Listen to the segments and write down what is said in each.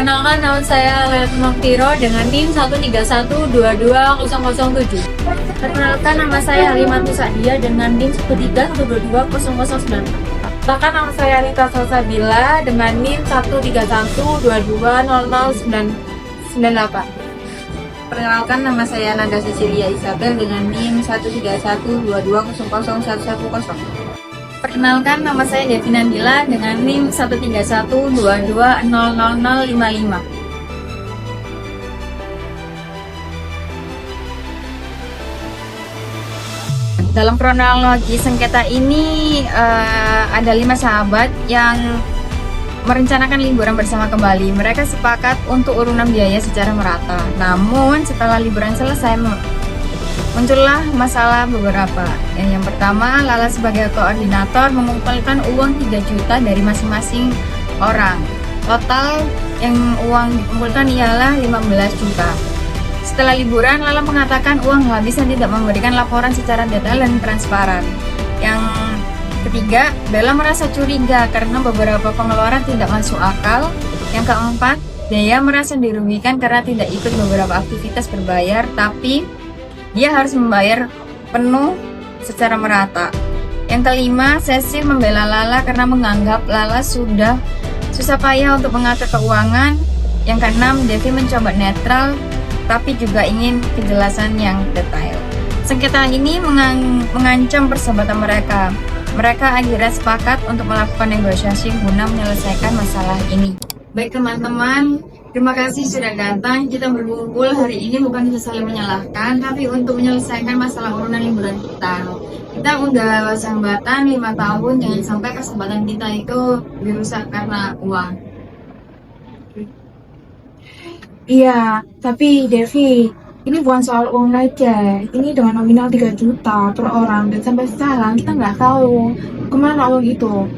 Perkenalkan, nama saya Retno Tiro dengan NIM 131222007. Perkenalkan, nama saya Halimatu Sa'dia dengan NIM 131220009. Bahkan nama saya Anita Salsabila dengan NIM 131220098. Perkenalkan, nama saya Nanda Cecilia Isabel dengan NIM 13122001110. Perkenalkan, nama saya Devi Nandila dengan NIM 13122000055. Dalam kronologi sengketa ini ada 5 sahabat yang merencanakan liburan bersama kembali. Mereka sepakat untuk urunan biaya secara merata. Namun setelah liburan selesai muncullah masalah beberapa. Yang pertama, Lala sebagai koordinator mengumpulkan uang 3 juta dari masing-masing orang. Total yang uang dikumpulkan ialah 15 juta. Setelah liburan, Lala mengatakan uang habis dan tidak memberikan laporan secara detail dan transparan. Yang ketiga, Bella merasa curiga karena beberapa pengeluaran tidak masuk akal. Yang keempat, Dea merasa dirugikan karena tidak ikut beberapa aktivitas berbayar, tapi dia harus membayar penuh secara merata. Yang kelima, Cecil membela Lala karena menganggap Lala sudah susah payah untuk mengatur keuangan. Yang keenam, Devi mencoba netral tapi juga ingin kejelasan yang detail. Sengketa ini mengancam persahabatan mereka. Mereka akhirnya sepakat untuk melakukan negosiasi guna menyelesaikan masalah ini. Baik teman-teman, terima kasih sudah datang. Kita berkumpul hari ini bukan untuk saling menyalahkan, tapi untuk menyelesaikan masalah urunan liburan kita. Kita udah sahabatan 5 tahun, jangan sampai kesempatan kita itu dirusak karena uang. Iya, tapi Devi, ini bukan soal uang aja. Ini dengan nominal 3 juta per orang dan sampai sekarang kita nggak tahu kemana uang itu.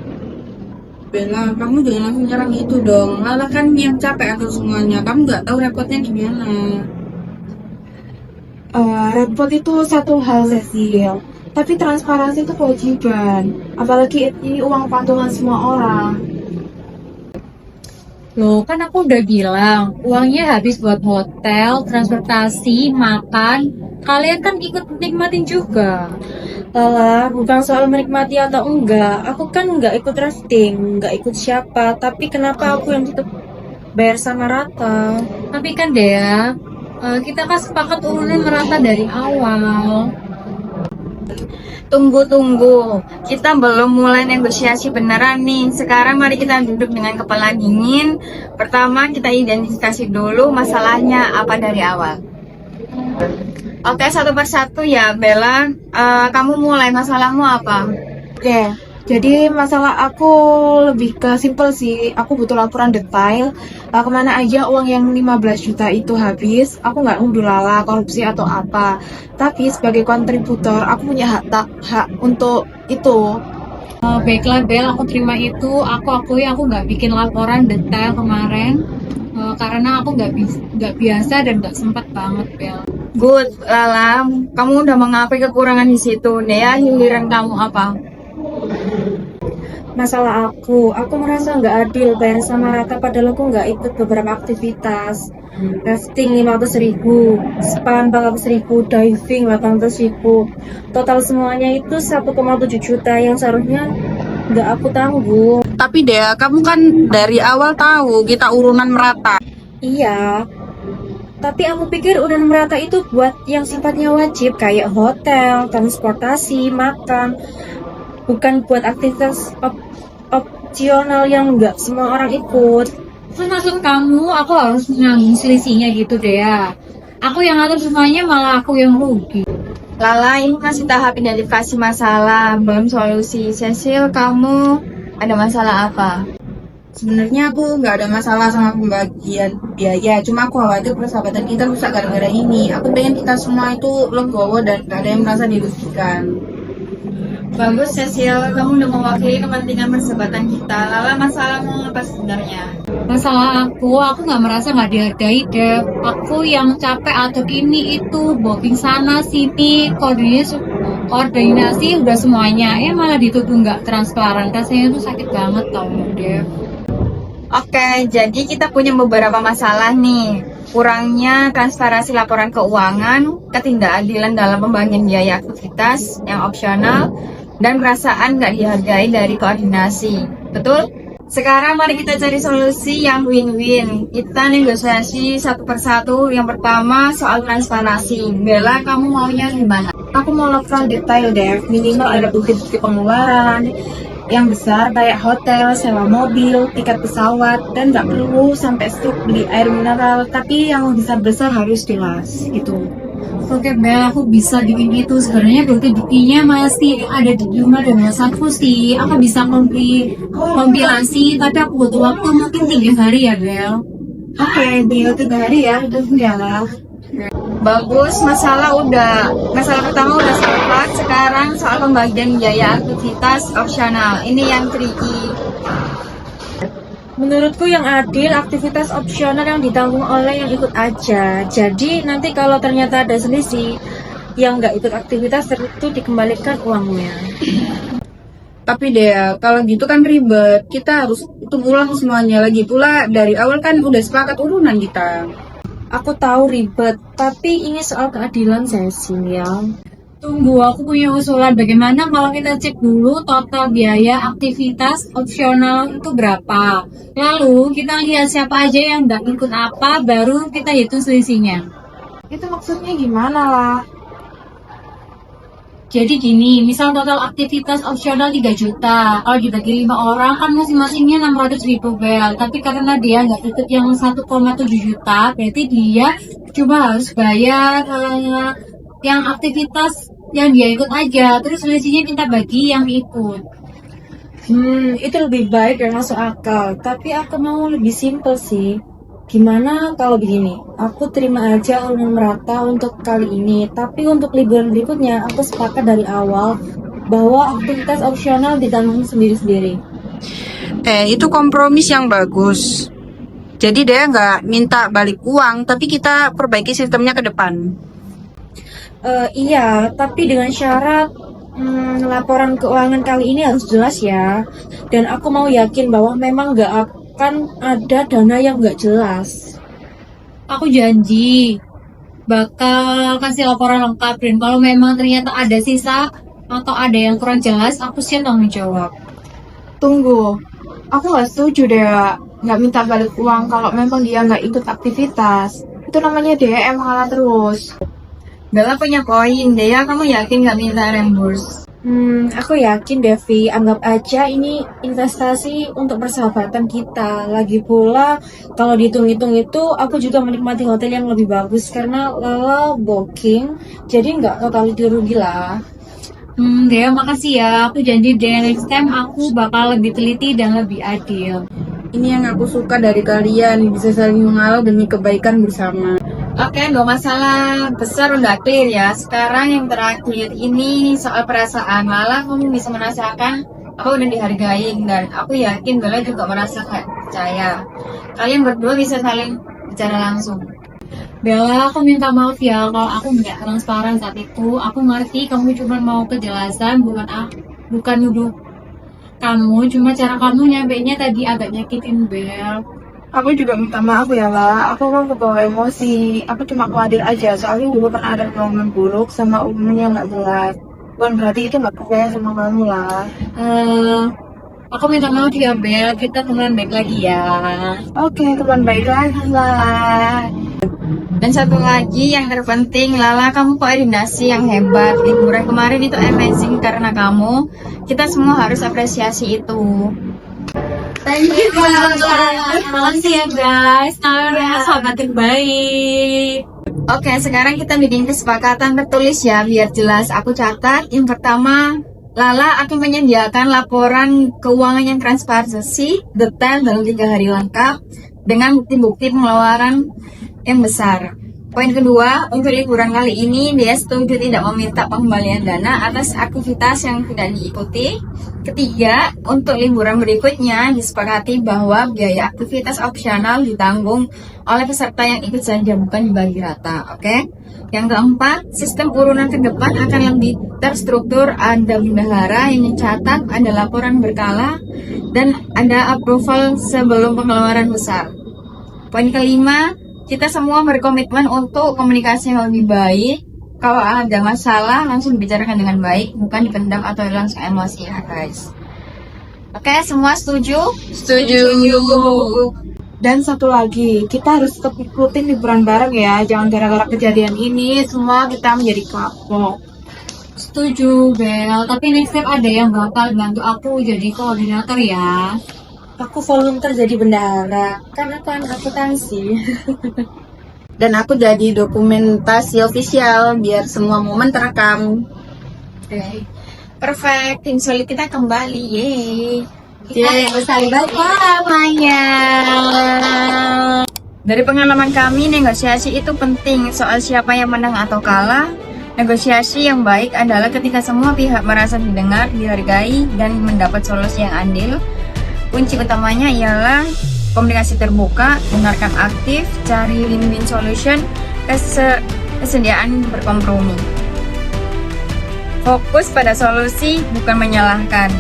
Bella, kamu jangan langsung nyerang itu dong. Lala kan yang capek atur semuanya. Kamu nggak tahu repotnya gimana. Repot itu satu hal, Cecil. Tapi transparansi itu kewajiban. Apalagi ini uang patungan semua orang. Loh, kan aku udah bilang, uangnya habis buat hotel, transportasi, makan. Kalian kan ikut nikmatin juga. Lala, bukan soal menikmati atau enggak. Aku kan enggak ikut rafting, enggak ikut siapa. Tapi kenapa aku yang tetap bayar sama rata? Tapi kan Dea, kita kan sepakat urunan merata dari awal. Tunggu, kita belum mulai negosiasi beneran nih. Sekarang mari kita duduk dengan kepala dingin. Pertama kita identifikasi dulu masalahnya apa dari awal. Oke, satu persatu ya Bella. Kamu mulai, masalahmu apa? Oke, jadi masalah aku lebih ke simple sih. Aku butuh laporan detail kemana aja uang yang 15 juta itu habis. Aku nggak nuduh Lala korupsi atau apa. Tapi sebagai kontributor, aku punya hak untuk itu. Baiklah Bel, aku terima itu. Aku akui aku nggak bikin laporan detail kemarin. Karena aku nggak biasa dan nggak sempat banget Bel. Good, Lala. Kamu udah mengakui kekurangan di situ. Dea, giliran kamu apa? Masalah aku merasa nggak adil bayar sama rata padahal aku nggak ikut beberapa aktivitas. Rafting 500.000, spa 400.000, diving 800.000. Total semuanya itu 1,7 juta yang seharusnya nggak aku tanggung. Tapi Dea, kamu kan dari awal tahu kita urunan merata. Iya, tapi aku pikir urunan merata itu buat yang sifatnya wajib kayak hotel, transportasi, makan. Bukan buat aktivitas opsional yang nggak semua orang ikut. Terus maksud kamu, aku harus nanggung selisihnya gitu deh ya? Aku yang ngatur semuanya malah aku yang rugi. Lala, ini masih tahap identifikasi masalah, belum solusi. Cecil, kamu ada masalah apa? Sebenarnya aku nggak ada masalah sama pembagian biaya. Cuma aku khawatir persahabatan kita rusak gara-gara ini. Aku pengen kita semua itu legowo dan gak ada yang merasa dirugikan. Bagus, Cecil. Kamu udah mewakili kepentingan persahabatan kita. Lala, masalahmu apa sebenarnya? Masalah aku nggak merasa nggak dihargai deh. Aku yang capek atur ini itu, booking sana sini, koordinasi udah semuanya. Malah dituduh nggak transparan. Rasanya tuh sakit banget tau deh. Oke, jadi kita punya beberapa masalah nih. Kurangnya transparansi laporan keuangan, ketidakadilan dalam pembagian biaya aktivitas yang opsional, dan perasaan nggak dihargai dari koordinasi. Betul? Sekarang mari kita cari solusi yang win-win. Kita negosiasi satu persatu. Yang pertama soal transparansi. Bella, kamu maunya gimana? Aku mau laporan detail deh, minimal ada bukti-bukti pengeluaran yang besar kayak hotel, sewa mobil, tiket pesawat, dan nggak perlu sampai stok beli air mineral, tapi yang besar-besar harus jelas gitu. Oke Bel, aku bisa bikin itu. Sebenarnya bukti-buktinya masih ada di rumah dan aku sih. Aku bisa kompilasi, tapi aku butuh waktu mungkin 3 hari ya Bel. Oke, tinggal 3 hari ya, itu enggak. Bagus, masalah pertama udah selesai. Sekarang soal pembagian biaya aktivitas opsional. Ini yang tricky. Menurutku yang adil aktivitas opsional yang ditanggung oleh yang ikut aja. Jadi nanti kalau ternyata ada selisih yang nggak ikut aktivitas itu dikembalikan uangnya. Tapi deh, kalau gitu kan ribet. Kita harus hitung ulang semuanya. Lagi pula dari awal kan udah sepakat urunan kita. Aku tahu ribet, tapi ini soal keadilan Cecil. Tunggu, aku punya usulan. Bagaimana kalau kita cek dulu total biaya aktivitas opsional itu berapa? Lalu kita lihat siapa aja yang nggak ikut apa, baru kita hitung selisihnya. Itu maksudnya gimana lah? Jadi gini, misal total aktivitas opsional 3 juta. Kalau dibagi 5 orang kan masing-masingnya 600.000 Bel. Tapi karena dia nggak ikut yang 1,7 juta, berarti dia cuma harus bayar yang aktivitas yang dia ikut aja. Terus selisihnya kita bagi yang ikut. Itu lebih baik dan masuk akal. Tapi aku mau lebih simpel sih. Gimana kalau begini? Aku terima aja uang merata untuk kali ini. Tapi untuk liburan berikutnya, aku sepakat dari awal bahwa aktivitas opsional ditanggung sendiri-sendiri. Itu kompromis yang bagus. Jadi dia nggak minta balik uang, tapi kita perbaiki sistemnya ke depan. Iya, tapi dengan syarat laporan keuangan kali ini harus jelas ya. Dan aku mau yakin bahwa memang nggak akan ada dana yang nggak jelas. Aku janji bakal kasih laporan lengkap, dan kalau memang ternyata ada sisa atau ada yang kurang jelas, aku siap tanggung jawab. Tunggu, aku nggak setuju deh, nggak minta balik uang kalau memang dia nggak ikut aktivitas. Itu namanya DM ngalah terus. Bella punya poin. Dea, kamu yakin nggak minta reimburse? Aku yakin Devi, anggap aja ini investasi untuk persahabatan kita. Lagi pula, kalau dihitung-hitung itu, aku juga menikmati hotel yang lebih bagus karena Lala booking, jadi nggak total rugi lah. Dea, makasih ya. Aku janji deh, next time aku bakal lebih teliti dan lebih adil. Ini yang aku suka dari kalian, bisa saling mengalah demi kebaikan bersama. Oke, 2 masalah besar udah clear ya. Sekarang yang terakhir ini soal perasaan. Malah kamu bisa merasakan aku udah dihargain, dan aku yakin Bella juga merasa kayak percaya. Kalian berdua bisa saling bicara langsung. Bella, aku minta maaf ya kalau aku nggak transparan saat itu. Aku ngerti kamu cuma mau kejelasan, bukan nuduh kamu. Cuma cara kamu nyampainya tadi agak nyakitin Bel. Aku juga minta maaf ya lah, aku kan kebawa emosi. Aku cuma khawatir aja, soalnya dulu pernah ada pengalaman buruk sama umumnya nggak jelas. Bukan berarti itu nggak percaya sama kamu lah. Aku minta maaf ya Bel, kita temenan baik lagi ya. Oke, teman baik lagi lah. Dan satu lagi yang terpenting, Lala, kamu koordinasi yang hebat. Liburan kemarin itu amazing karena kamu. Kita semua harus apresiasi itu. Thank you guys. Makasih ya guys. Kalian sahabat terbaik. Oke, sekarang kita bikin kesepakatan tertulis ya, biar jelas. Aku catat. Yang pertama, Lala akan menyediakan laporan keuangan yang transparansi, detail dalam 3 hari lengkap, dengan bukti-bukti pengeluaran yang besar. Poin kedua, untuk liburan kali ini dia setuju tidak meminta pengembalian dana atas aktivitas yang tidak diikuti. Ketiga, untuk liburan berikutnya disepakati bahwa biaya aktivitas opsional ditanggung oleh peserta yang ikut saja, bukan dibagi rata. Oke? Yang keempat, sistem urunan ke depan akan lebih terstruktur, ada bendahara yang mencatat, ada laporan berkala, dan ada approval sebelum pengeluaran besar. Poin kelima, kita semua berkomitmen untuk komunikasi yang lebih baik. Kalau ada masalah, langsung dibicarakan dengan baik, bukan dipendam atau langsung emosi ya guys. Oke, semua setuju? Setuju. Dan satu lagi, kita harus tetap ikutin liburan bareng ya. Jangan gara-gara kejadian ini semua kita menjadi kapok. Setuju, Bel. Tapi next step ada yang bakal bantu aku jadi koordinator ya. Aku volunteer jadi bendahara karena aku anak akuntansi. Dan aku jadi dokumentasi official biar semua momen terekam. Oke. Perfect, tim solid kita kembali. Yeay. Yeay, bersahabat selamanya. Dari pengalaman kami, negosiasi itu penting. Soal siapa yang menang atau kalah, negosiasi yang baik adalah ketika semua pihak merasa didengar, dihargai, dan mendapat solusi yang adil. Kunci utamanya ialah komunikasi terbuka, dengarkan aktif, cari win-win solution, kesediaan berkompromi. Fokus pada solusi, bukan menyalahkan.